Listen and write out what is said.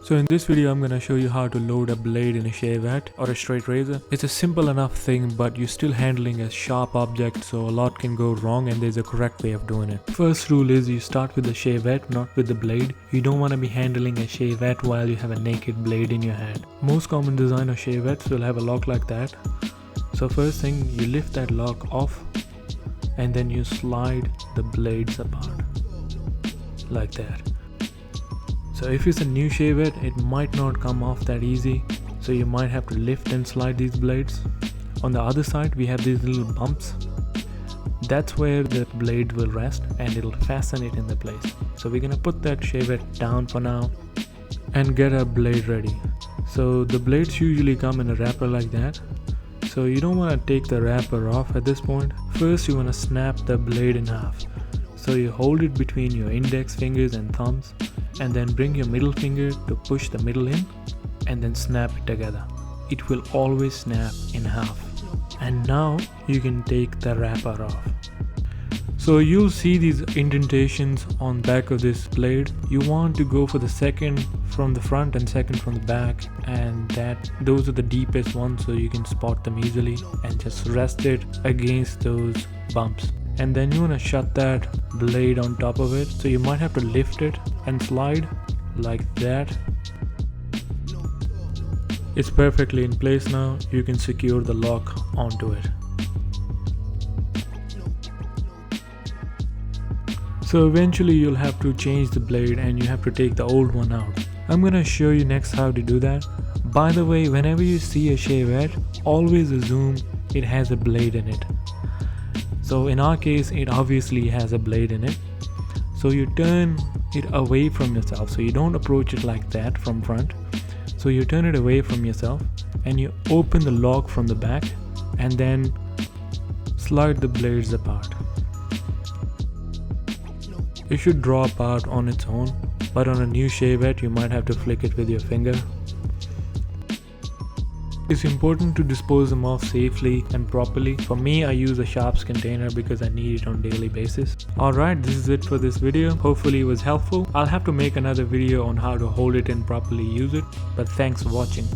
So in this video I'm gonna show you how to load a blade in a Shavette or a straight razor. It's a simple enough thing, but you're still handling a sharp object, so a lot can go wrong and there's a correct way of doing it. First rule is you start with the Shavette, not with the blade. You don't want to be handling a Shavette while you have a naked blade in your hand. Most common designer Shavettes will have a lock like that. So first thing, you lift that lock off and then you slide the blades apart like that. So if it's a new Shavette, it might not come off that easy, so you might have to lift and slide these blades. On the other side we have these little bumps. That's where the blade will rest and it'll fasten it in the place. So we're gonna put that Shavette down for now and get our blade ready. So the blades usually come in a wrapper like that. So you don't want to take the wrapper off at this point. First you want to snap the blade in half. So you hold it between your index fingers and thumbs and then bring your middle finger to push the middle in and then snap it together. It will always snap in half. And now you can take the wrapper off. So you'll see these indentations on back of this blade. You want to go for the second from the front and second from the back, and those are the deepest ones, so you can spot them easily and just rest it against those bumps. And then you want to shut that blade on top of it, so you might have to lift it and slide like that. It's perfectly in place now. You can secure the lock onto it. So eventually you'll have to change the blade and you have to take the old one out. I'm gonna show you next how to do that. By the way, whenever you see a Shavette, always assume it has a blade in it. So in our case, it obviously has a blade in it. So you turn it away from yourself. So you don't approach it like that from front. So you turn it away from yourself and you open the lock from the back and then slide the blades apart. It should draw apart on its own, but on a new Shavette you might have to flick it with your finger. It's important to dispose them off safely and properly. For me, I use a sharps container because I need it on a daily basis. Alright, this is it for this video. Hopefully it was helpful. I'll have to make another video on how to hold it and properly use it, but thanks for watching.